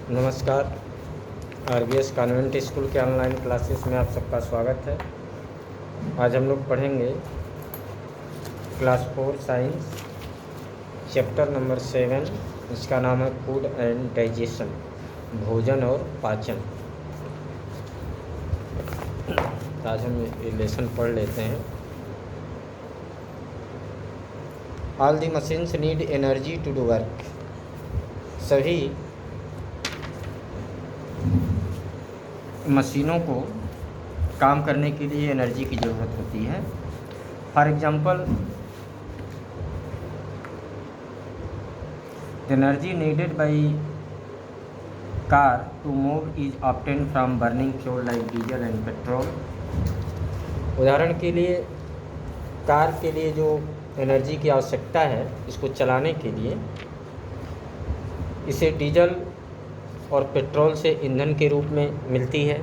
नमस्कार। RBS convent school के online classes में आप सबका स्वागत है। आज हम लोग पढ़ेंगे क्लास 4 साइंस चैप्टर नंबर 7। इसका नाम है फूड एंड डाइजेशन, भोजन और पाचन। आज हम ये लेसन पढ़ लेते हैं। All the machines need energy to do work. सभी मशीनों को काम करने के लिए एनर्जी की ज़रूरत होती है। For example, the energy needed by car to move is obtain from burning fuel like diesel and petrol. उदाहरण के लिए, कार के लिए जो एनर्जी की आवश्यकता है इसको चलाने के लिए, इसे डीजल और पेट्रोल से ईंधन के रूप में मिलती है।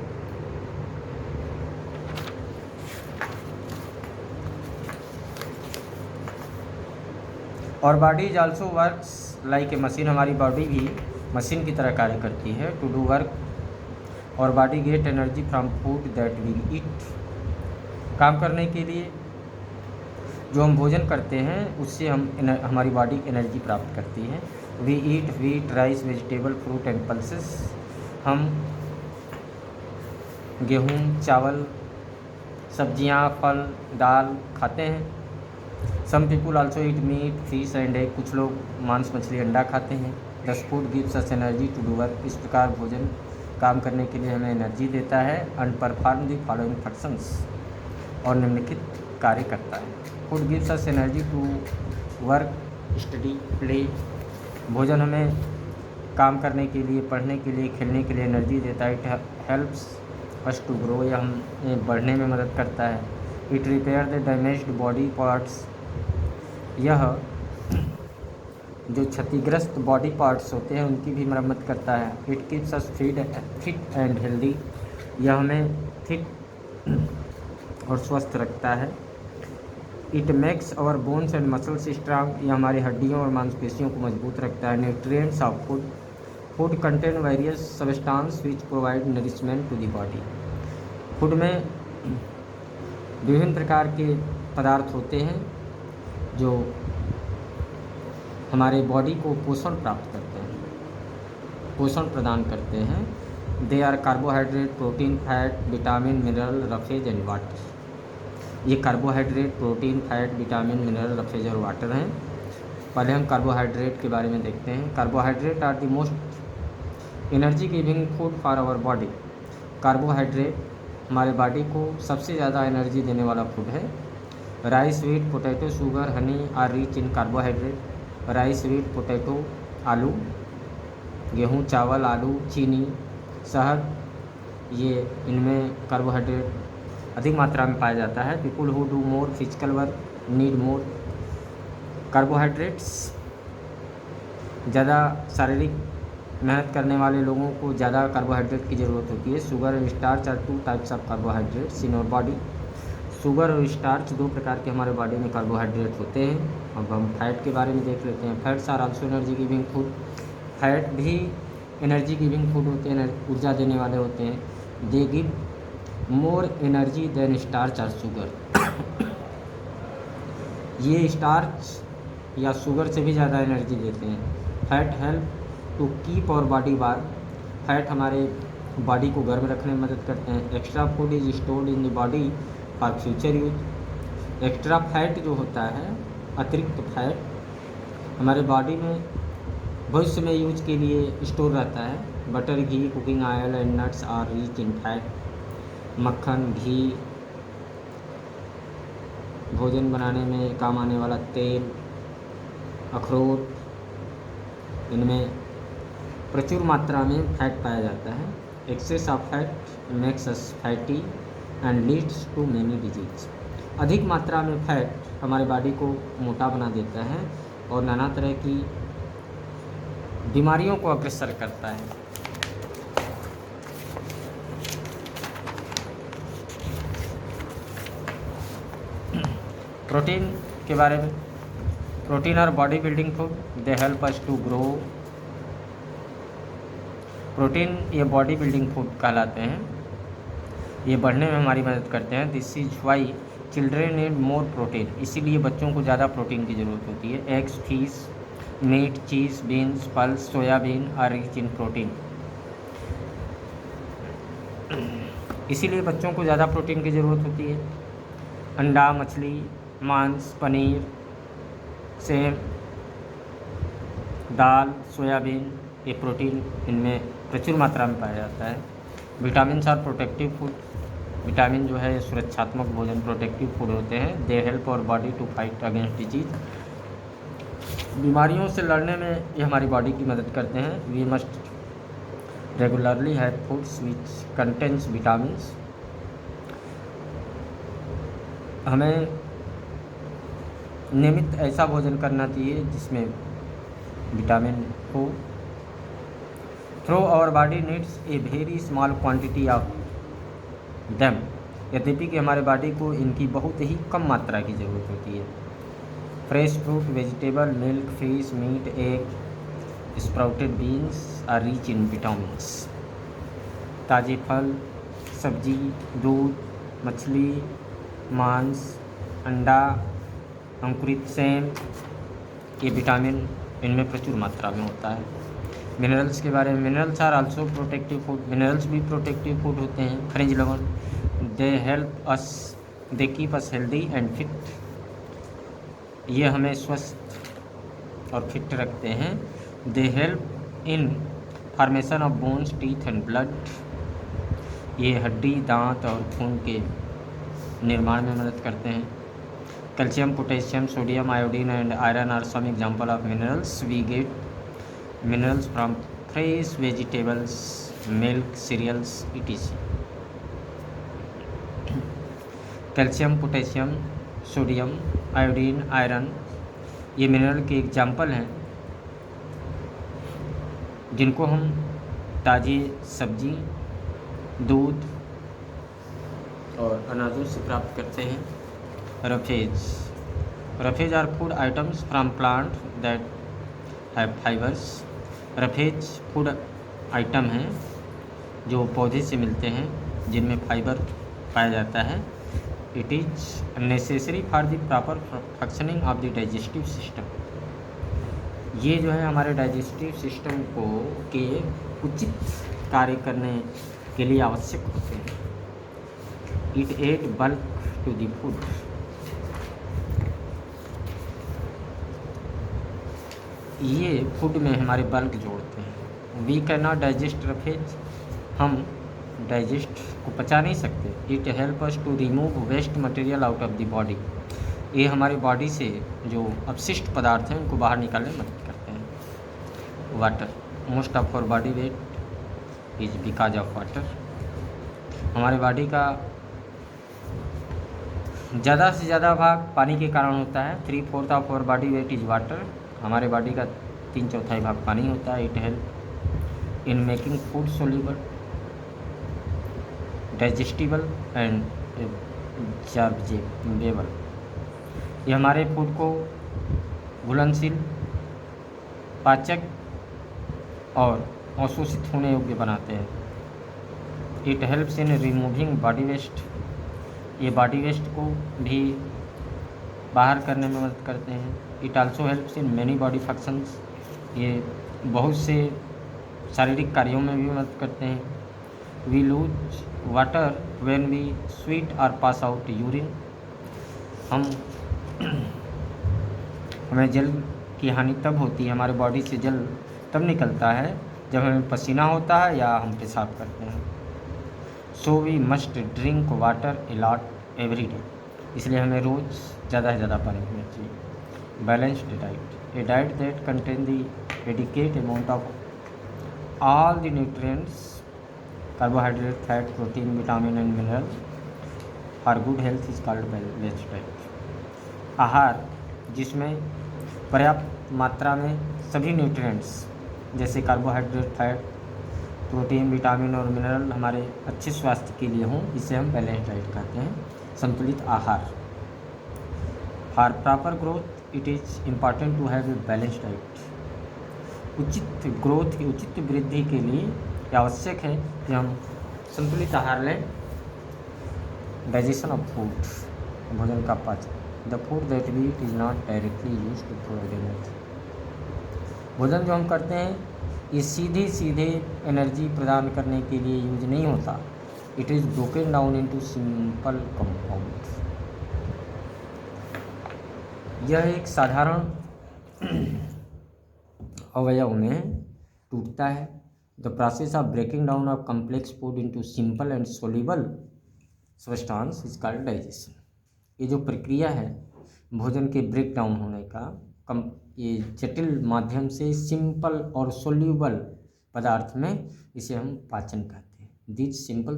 और body is also works like a machine. हमारी बॉडी भी मशीन की तरह कार्य करती है। टू डू वर्क और body get energy from food that we eat. काम करने के लिए जो हम भोजन करते हैं उससे हमारी बॉडी एनर्जी प्राप्त करती है। We eat wheat, rice, vegetable, fruit and pulses. हम गेहूँ, चावल, सब्जियाँ, फल, दाल खाते हैं। Some people also eat meat, fish and egg. कुछ लोग मांस, मछली, अंडा खाते हैं। Thus food gives us energy to do work. इस प्रकार भोजन काम करने के लिए हमें एनर्जी देता है। And perform the following functions, और निम्नलिखित कार्य करता है। Food gives us energy to work, study, play. भोजन हमें काम करने के लिए, पढ़ने के लिए, खेलने के लिए एनर्जी देता है। It helps us to grow, यह हमें बढ़ने में मदद करता है। It repair the damaged body parts. यह जो क्षतिग्रस्त बॉडी पार्ट्स होते हैं उनकी भी मरम्मत करता है। It keeps us fit and healthy. यह हमें फिट और स्वस्थ रखता है। It makes our bones and muscles strong. यह हमारी हड्डियों और मांसपेशियों को मजबूत रखता है। Nutrients of food. Food contain various substance which provide nourishment to the body. Food में विभिन्न प्रकार के पदार्थ होते हैं जो हमारे बॉडी को पोषण प्राप्त करते हैं, पोषण प्रदान करते हैं। They are carbohydrate, protein, fat, vitamin, mineral, roughage and water. ये carbohydrate, protein, fat, vitamin, mineral, roughage और वाटर हैं। पहले हम कार्बोहाइड्रेट के बारे में देखते हैं। Carbohydrate are the most energy giving food for our body. Carbohydrate हमारे बॉडी को सबसे ज़्यादा एनर्जी देने वाला फूड है। Rice, wheat, potato, sugar, honey are rich in carbohydrate. Rice, wheat, potato, आलू, गेहूँ, चावल, आलू, चीनी, शहद, ये इनमें कार्बोहाइड्रेट अधिक मात्रा में पाया जाता है। People who do more physical work need more carbohydrates. ज़्यादा शारीरिक मेहनत करने वाले लोगों को ज़्यादा कार्बोहाइड्रेट की ज़रूरत होती है। Sugar and starch are two types of carbohydrates in our body. Sugar और स्टार्च दो प्रकार के हमारे बॉडी में कार्बोहाइड्रेट होते हैं। अब हम फैट के बारे में देख लेते हैं। Fats are also energy giving food. Fat भी एनर्जी गिविंग फूड होते हैं, ऊर्जा देने वाले होते हैं। They give more energy than starch और शुगर। ये स्टार्च या शुगर से भी ज़्यादा एनर्जी देते हैं। Fat help to keep our body warm. Fat हमारे बॉडी को गर्म रखने में मदद करते हैं। Extra food is stored in the body for future use. Extra fat जो होता है, अतिरिक्त फैट, हमारे बॉडी में भविष्य में यूज के लिए स्टोर रहता है। Butter, ghee, cooking oil and nuts are rich in fat. मक्खन, घी, भोजन बनाने में काम आने वाला तेल, अखरोट, इनमें प्रचुर मात्रा में फैट पाया जाता है। Excess of fat makes us fatty and leads to many disease. अधिक मात्रा में फैट हमारे बॉडी को मोटा बना देता है और नाना तरह की बीमारियों को अग्रसर करता है। प्रोटीन के बारे में, protein are body building food. They help us to grow protein ये बॉडी बिल्डिंग फूड कहलाते हैं, ये बढ़ने में हमारी मदद करते हैं। This is why children need more protein, इसीलिए बच्चों को ज़्यादा प्रोटीन की ज़रूरत होती है। Eggs, fish, meat, cheese, beans, pulse, soybean are rich in protein, इसीलिए बच्चों को ज़्यादा प्रोटीन की ज़रूरत होती है। अंडा, मछली, मांस, पनीर, सेम, दाल, सोयाबीन, ये प्रोटीन इनमें प्रचुर मात्रा में पाया जाता है। Vitamin are protective food, vitamin जो है सुरक्षात्मक भोजन, प्रोटेक्टिव फूड होते हैं। They help our body to fight against disease, बीमारियों से लड़ने में ये हमारी बॉडी की मदद करते हैं। We must regularly have foods which contents vitamins, हमें नियमित ऐसा भोजन करना चाहिए जिसमें विटामिन हो। Though our body needs a very small quantity of them, यद्यपि कि हमारे बॉडी को इनकी बहुत ही कम मात्रा की ज़रूरत होती है। Fresh fruit, vegetable, milk, fish, meat, egg, sprouted beans are rich in vitamins, ताज़े फल, सब्जी, दूध, मछली, मांस, अंडा, अंकुरित सेम, ये विटामिन इनमें प्रचुर मात्रा में होता है। मिनरल्स के बारे में, minerals are also protective food, minerals भी प्रोटेक्टिव फूड होते हैं। खनिज लवण, they help us, they keep us healthy and fit, ये हमें स्वस्थ और फिट रखते हैं। They help in formation of bones, teeth and blood, ये हड्डी, दांत और खून के निर्माण में मदद करते हैं। Calcium, potassium, sodium, iodine and iron are some example of minerals. We get minerals from fresh vegetables, milk, cereals, etc. Calcium, potassium, sodium, iodine, iron, ये मिनरल के एग्जाम्पल हैं जिनको हम ताज़ी सब्जी, दूध और अनाजों से प्राप्त करते हैं। Roughage, roughage are food items from plant that have fibers, roughage food item हैं जो पौधे से मिलते हैं जिनमें फाइबर पाया जाता है। It is necessary for the proper functioning of the digestive system, ये जो है हमारे डाइजेस्टिव सिस्टम को के उचित कार्य करने के लिए आवश्यक होते हैं। It add bulk to the food, ये फूड में हमारे बल्क जोड़ते हैं। We can not digest roughage, हम डाइजेस्ट को पचा नहीं सकते। It help us to remove waste material out of the body, ये हमारी बॉडी से जो अपशिष्ट पदार्थ हैं उनको बाहर निकालने में मदद करते हैं। Water, most of our body weight is because of water, हमारे बॉडी का ज़्यादा से ज़्यादा भाग पानी के कारण होता है। 3/4 of our body weight is water, हमारे बॉडी का 3/4 भाग पानी होता है। It help in making food soluble, digestible and absorbable, ये हमारे फूड को घुलनशील, पाचक और अवशोषित होने योग्य बनाते हैं। It helps in removing body waste, ये बॉडी वेस्ट को भी बाहर करने में मदद करते हैं। It also helps in many body functions, ये बहुत से शारीरिक कार्यों में भी मदद करते हैं। We lose water when we sweat और पास आउट यूरिन, हमें जल की हानि तब होती है, हमारे बॉडी से जल तब निकलता है जब हमें पसीना होता है या हम पेशाब करते हैं। So we must drink water a lot every day, इसलिए हमें रोज़ ज़्यादा से ज़्यादा पानी पीना चाहिए। Balanced diet, a diet that contain the adequate amount of all the nutrients, carbohydrate, fat, protein, vitamin and mineral for good health is called balanced diet. आहार जिसमें पर्याप्त मात्रा में सभी न्यूट्रिएंट्स जैसे कार्बोहाइड्रेट, फैट, प्रोटीन, विटामिन और mineral हमारे अच्छे स्वास्थ्य के लिए हों, इसे हम बैलेंस डाइट कहते हैं, संतुलित आहार। For proper growth it is important to have a balance diet, उचित ग्रोथ की उचित वृद्धि के लिए ये आवश्यक है कि हम संतुलित आहार लें। डाइजेशन ऑफ फूड, भोजन का पाचन। The food that we eat is not directly used to provide energy. भोजन जो हम करते हैं ये सीधे सीधे एनर्जी प्रदान करने के लिए यूज नहीं होता। It is broken down into simple compound. यह एक साधारण अवयव में टूटता है। The process of breaking down of complex food into simple and soluble substance is called digestion. ये जो प्रक्रिया है भोजन के ब्रेक डाउन होने का, ये जटिल माध्यम से सिंपल और सोल्यूबल पदार्थ में, इसे हम पाचन कहते हैं। This simple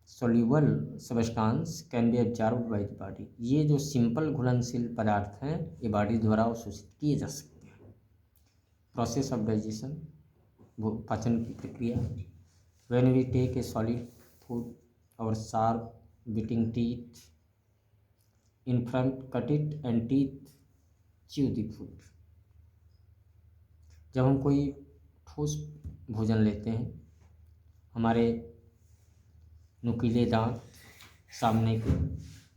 soluble substance can be absorbed by the body. ये जो सिंपल घुलनशील पदार्थ हैं ये बॉडी द्वारा अवशोषित किए जा सकते हैं। प्रोसेस ऑफ डाइजेशन, वो पाचन की प्रक्रिया। When we take a solid food और sharp biting teeth in front cut it and teeth chew the food. जब हम कोई ठोस भोजन लेते हैं, हमारे नुकीले दांत सामने के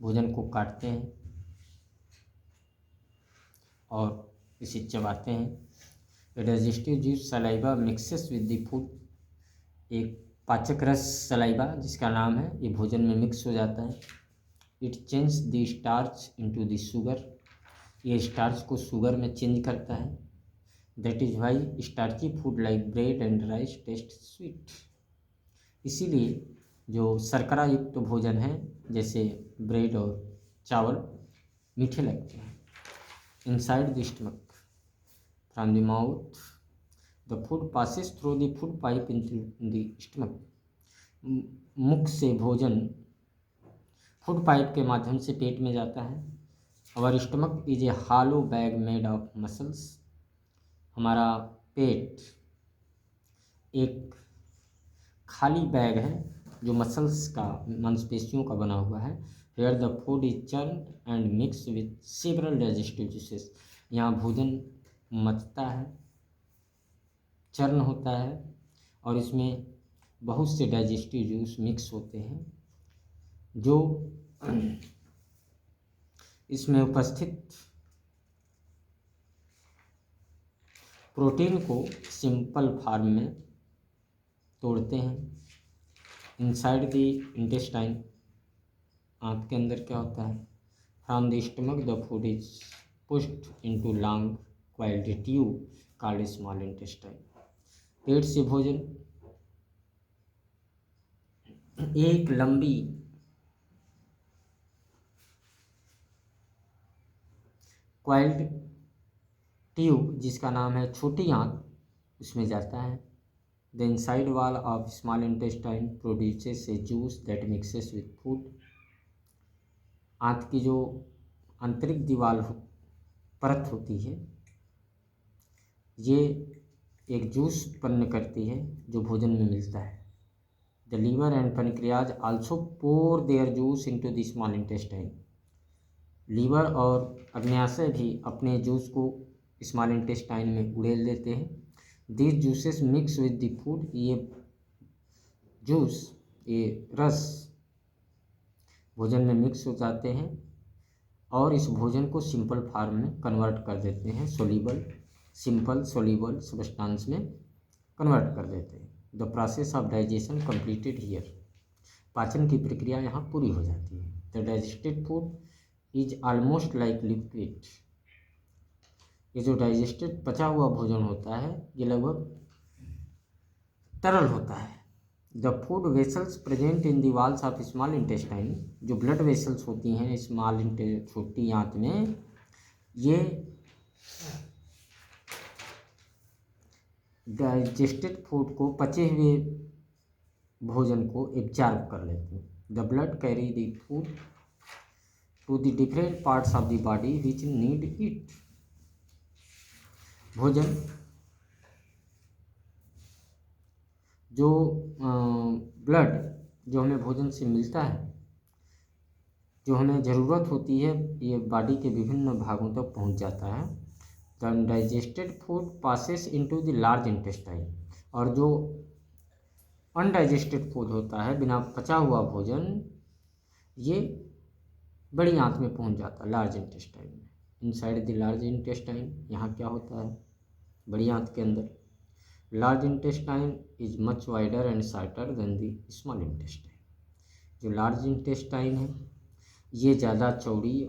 भोजन को काटते हैं और इसे चबाते हैं। Digestive juice saliva mixes with the food. एक पाचक रस सलाइवा जिसका नाम है, ये भोजन में मिक्स हो जाता है। It change the starch into the sugar. ये स्टार्च को शुगर में चेंज करता है। That is why starchy food like bread and rice taste sweet. इसीलिए जो शर्करा युक्त भोजन है जैसे ब्रेड और चावल मीठे लगते हैं। Inside the stomach from the mouth the food passes through the food pipe into the stomach. मुख से भोजन फूड पाइप के माध्यम से पेट में जाता है। Our stomach is a hollow bag made of muscles. हमारा पेट एक खाली बैग है जो मसल्स का, मांसपेशियों का बना हुआ है। Here the food is churn and mix with several digestive juices. यहाँ भोजन मचता है, चर्न होता है और इसमें बहुत से डाइजेस्टिव जूस मिक्स होते हैं जो इसमें उपस्थित प्रोटीन को सिंपल फॉर्म में तोड़ते हैं। इनसाइड द इंटेस्टाइन, आंत के अंदर क्या होता है? From the stomach the food is pushed into long coiled tube called small intestine. पेट से भोजन एक लंबी क्वाइल्ड ट्यूब जिसका नाम है छोटी आंत, उसमें जाता है। The inside wall of small intestine produces A juice that mixes with food. आंत की जो आंतरिक दीवार परत होती है ये एक जूस उत्पन्न करती है जो भोजन में मिलता है। The liver and pancreas also pour their juice into the small intestine. Liver और अग्न्याशय भी अपने जूस को स्मॉल इंटेस्टाइन में उड़ेल देते हैं। This juices mix with the food. ये जूस, ये रस भोजन में मिक्स हो जाते हैं और इस भोजन को सिंपल फॉर्म में कन्वर्ट कर देते हैं, सिंपल सोल्यूबल सब्सटेंस में कन्वर्ट कर देते हैं। The process of digestion completed here. पाचन की प्रक्रिया यहाँ पूरी हो जाती है। The digested food is almost like liquid. ये जो डाइजेस्टेड पचा हुआ भोजन होता है ये लगभग तरल होता है। The food vessels present in the walls of small intestine, जो ब्लड वेसल्स होती हैं छोटी आंत में, ये डाइजेस्टेड फूड को, पचे हुए भोजन को एब्जॉर्ब कर लेते हैं। The blood carry the food to the different parts of the body which need it. भोजन जो ब्लड जो हमें भोजन से मिलता है, जो हमें ज़रूरत होती है, ये बॉडी के विभिन्न भागों तक पहुंच जाता है। The digested food passes into the large intestine. और जो अनडाइजेस्टेड फूड होता है, बिना पचा हुआ भोजन, ये बड़ी आंत में पहुंच जाता है, लार्ज इंटेस्टाइन में, इनसाइड द लार्ज इंटेस्टाइन। यहाँ क्या होता है बड़ी आंत के अंदर? Large intestine is much wider and shorter than the small intestine. जो लार्ज इंटेस्टाइन है ये ज़्यादा चौड़ी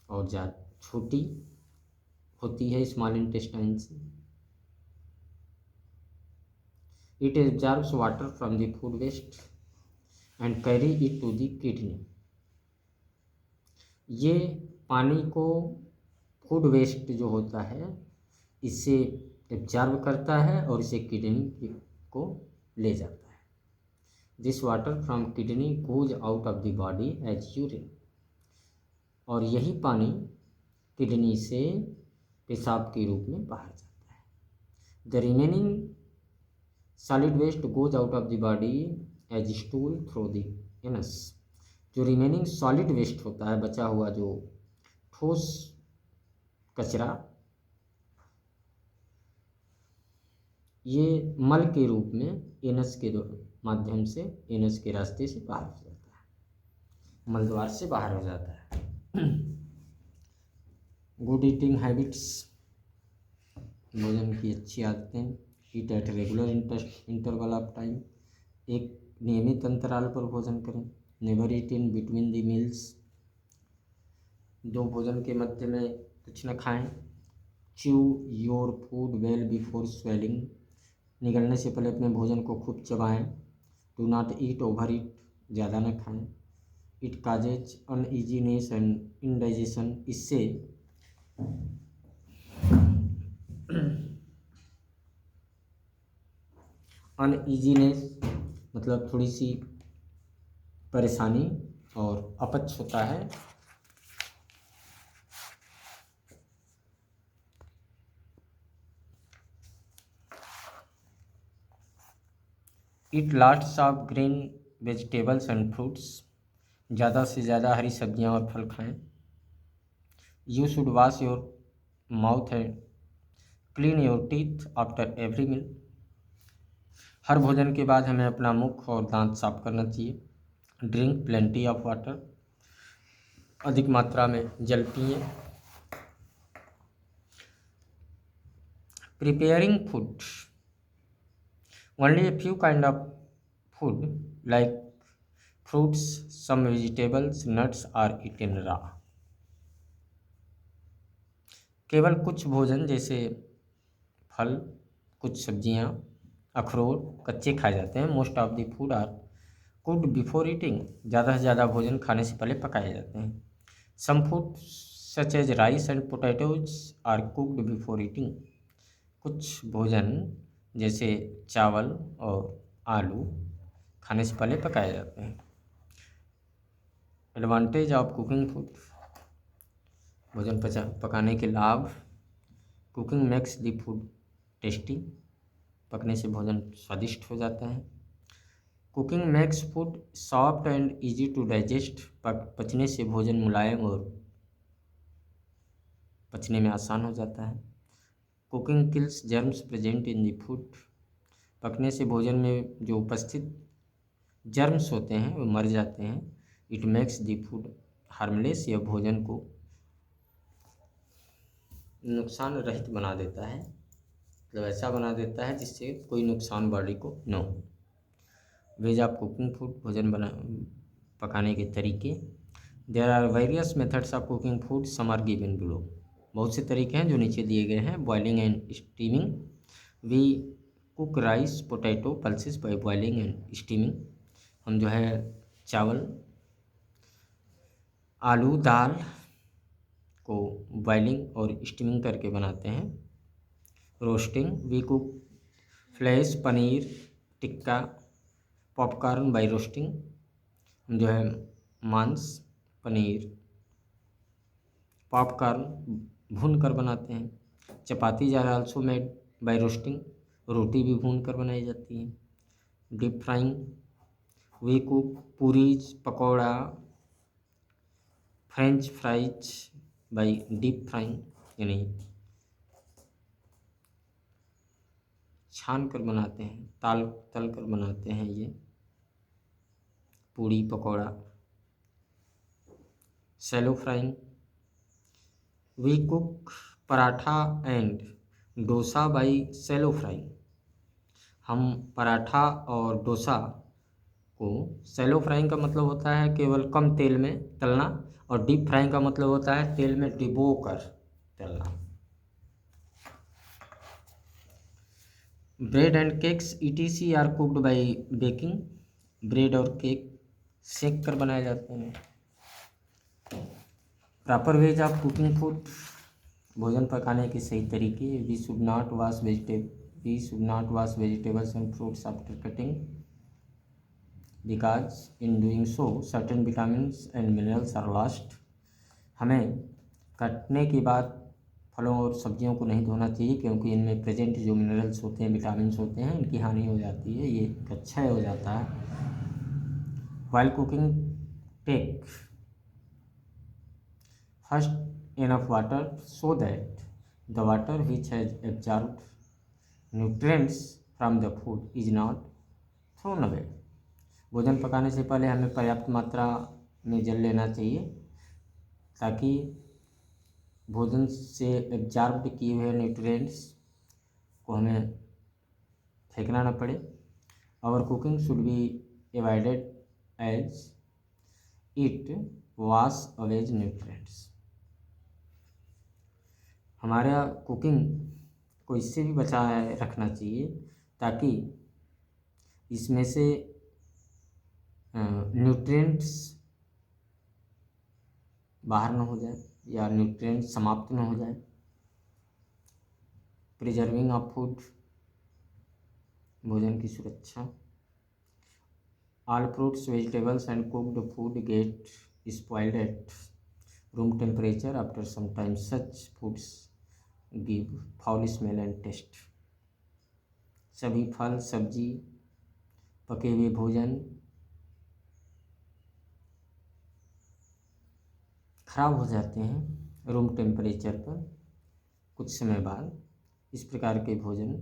और ज़्यादा छोटी होती है स्मॉल इंटेस्टाइन से। It absorbs water from the food waste and carry it to the kidney. ये पानी को फूड वेस्ट जो होता है इससे एब्जॉर्ब करता है और इसे किडनी को ले जाता है। This water from kidney goes out of the body as urine. और यही पानी किडनी से पेशाब के रूप में बाहर जाता है। The remaining solid waste goes out of the body as stool through the anus. जो रिमेनिंग सॉलिड वेस्ट होता है, बचा हुआ जो ठोस कचरा, ये मल के रूप में एनस के माध्यम से, एनस के रास्ते से बाहर हो जाता है, मल द्वार से बाहर हो जाता है। गुड ईटिंग हैबिट्स, भोजन की अच्छी आदतें। Eat at regular interval of time, एक नियमित अंतराल पर भोजन करें। Never eat in between the meals, दो भोजन के मध्य में कुछ न खाएं। Chew your food well before swallowing, निगलने से पहले अपने भोजन को खूब चबाएं। Do not eat over eat, ज़्यादा न खाएं। It causes uneasiness and indigestion, इससे अनईजीनेस मतलब थोड़ी सी परेशानी और अपच होता है। It lots of green vegetables and fruits, ज़्यादा से ज़्यादा हरी सब्जियां और फल खाएं। You should wash your mouth and clean your teeth after every meal, हर भोजन के बाद हमें अपना मुख और दांत साफ करना चाहिए। ड्रिंक प्लेंटी ऑफ वाटर, अधिक मात्रा में जल पिए। Preparing food, only a few kind of food like fruits, some vegetables, nuts are eaten raw, केवल कुछ भोजन जैसे फल, कुछ सब्जियां, अखरोट कच्चे खाए जाते हैं। Most of the food are cooked before eating, ज़्यादा से ज़्यादा भोजन खाने से पहले पकाए जाते हैं। Some food such as rice and potatoes are cooked before eating, कुछ भोजन जैसे चावल और आलू खाने से पहले पकाए जाते हैं। एडवांटेज ऑफ कुकिंग फूड, भोजन पकाने के लाभ। Cooking makes the food tasty, पकने से भोजन स्वादिष्ट हो जाता है। Cooking makes food soft and easy to digest, पचने से भोजन मुलायम और पचने में आसान हो जाता है। Cooking kills germs present in the food, पकने से भोजन में जो उपस्थित जर्म्स होते हैं वो मर जाते हैं। It makes the food harmless, यह भोजन को नुकसान रहित बना देता है, मतलब ऐसा बना देता है जिससे कोई नुकसान बॉडी को न हो। वेज ऑफ कुकिंग फूड, भोजन पकाने के तरीके। There are various methods of cooking food, some are given below, बहुत से तरीके हैं जो नीचे दिए गए हैं। Boiling and steaming, we cook rice potato pulses by boiling and steaming, हम जो है चावल, आलू, दाल को बॉइलिंग और स्टीमिंग करके बनाते हैं। Roasting, we cook flesh, paneer tikka, popcorn by roasting, हम जो है मांस, पनीर, पॉपकॉर्न भून कर बनाते हैं। Chapati are also made by roasting, रोटी भी भून कर बनाई जाती है। Deep frying, we cook puris, pakora, french fries by deep frying, यानी छान कर बनाते हैं, तल कर बनाते हैं ये puri pakora. Shallow frying, we cook paratha and dosa by shallow frying. हम पराठा और डोसा को, शैलो फ्राइंग का मतलब होता है केवल कम तेल में तलना, और डीप फ्राइंग का मतलब होता है तेल में डुबो कर तलना। Bread and cakes ETC are cooked by baking. Bread और केक सेक कर बनाए जाते हैं। Proper ways of cooking food, भोजन पकाने के सही तरीके। We should not wash vegetables and fruits after cutting, because in doing so certain vitamins and minerals are lost. हमें कटने के बाद फलों और सब्जियों को नहीं धोना चाहिए, क्योंकि इनमें प्रेजेंट जो मिनरल्स होते हैं, विटामिन्स होते हैं, इनकी हानि हो जाती है, ये क्षय हो जाता है। While cooking take first enough water so that the water which has absorbed nutrients from the food is not thrown away. भोजन पकाने से पहले हमें पर्याप्त मात्रा में जल लेना चाहिए, ताकि भोजन से एब्जॉर्ब्ड किए हुए न्यूट्रिएंट्स को हमें फेंकना न पड़े। Over cooking should be avoided as it wash away nutrients. हमारा कुकिंग को इससे भी बचाए रखना चाहिए, ताकि इसमें से न्यूट्रिएंट्स बाहर न हो जाए या न्यूट्रिएंट समाप्त न हो जाए। प्रिजर्विंग ऑफ फूड, भोजन की सुरक्षा। All fruits vegetables and cooked food get spoiled at room temperature after some time. Such foods give foul smell and taste. सभी फल सब्जी पके हुए भोजन खराब हो जाते हैं रूम टेम्परेचर पर कुछ समय बाद। इस प्रकार के भोजन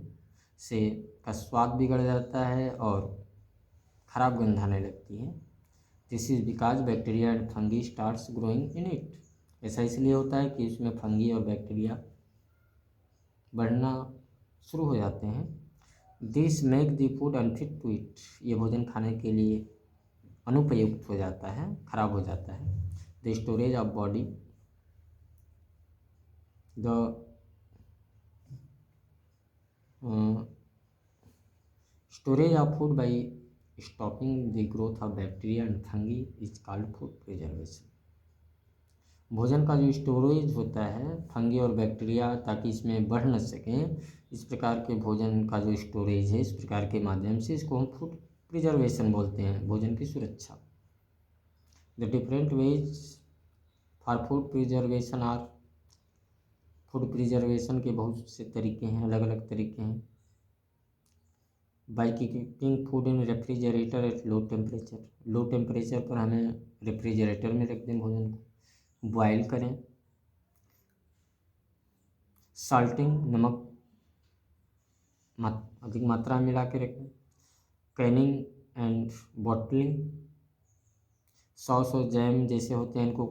से का स्वाद बिगड़ जाता है और खराब गंध आने लगती है। This is because bacteria and fungi starts growing in it. ऐसा इसलिए होता है कि इसमें फंगी और बैक्टीरिया बढ़ना शुरू हो जाते हैं। This make the food unfit to eat. ये भोजन खाने के लिए अनुपयुक्त हो जाता है, खराब हो जाता है। The storage of body, the storage of food by stopping the growth of bacteria and fungi is called food preservation. भोजन का जो स्टोरेज होता है फंगी और बैक्टीरिया, ताकि इसमें बढ़ न सकें, इस प्रकार के भोजन का जो स्टोरेज है, इस प्रकार के माध्यम से, इसको हम फूड प्रिजर्वेशन बोलते हैं, भोजन की सुरक्षा। The different ways for food preservation are. Food preservation के बहुत से तरीके हैं, अलग अलग तरीके हैं। By keeping food in refrigerator at low temperature. Low temperature पर हमें रेफ्रिजरेटर में रख दें भोजन को, बॉयल करें। साल्टिंग, नमक अधिक मात्रा में मिला के रखें। कैनिंग एंड बॉटलिंग, सॉस और जैम जैसे होते हैं, इनको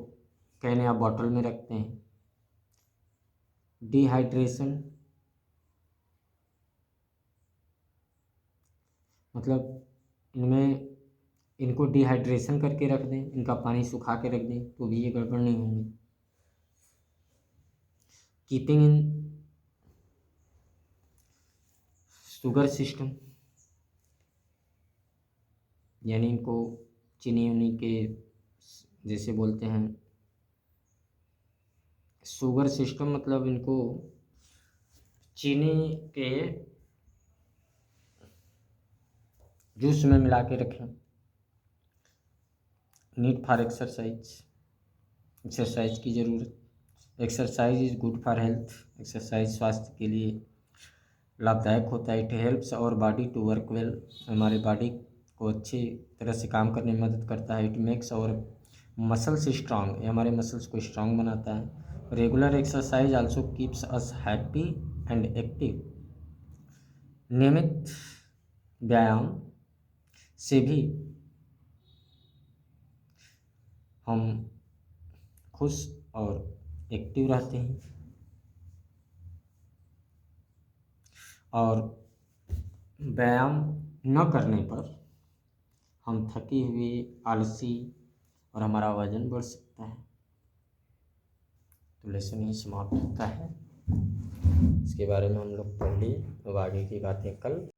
कैन या बॉटल में रखते हैं। डिहाइड्रेशन, मतलब इनको डिहाइड्रेशन करके रख दें, इनका पानी सुखा के रख दें, तो भी ये गड़बड़ नहीं होंगी। कीपिंग इन शुगर सिस्टम, यानी इनको चीनी उनी के जैसे बोलते हैं शुगर सिस्टम, मतलब इनको चीनी के जूस में मिला के रखें। नीड फॉर एक्सरसाइज, एक्सरसाइज की ज़रूरत। Exercise is good for health. Exercise स्वास्थ्य के लिए लाभदायक होता है। It helps our body to work well. हमारे बॉडी को अच्छी तरह से काम करने में मदद करता है। It makes our muscles strong, ये हमारे मसल्स को स्ट्रांग बनाता है। Regular exercise also keeps us happy and active. नियमित व्यायाम से भी हम खुश और एक्टिव रहते हैं, और व्यायाम न करने पर हम थके हुए, आलसी और हमारा वजन बढ़ सकता है। तो लेसन ही समाप्त होता है। इसके बारे में हम लोग पढ़ लिए, अब आगे की बातें कल।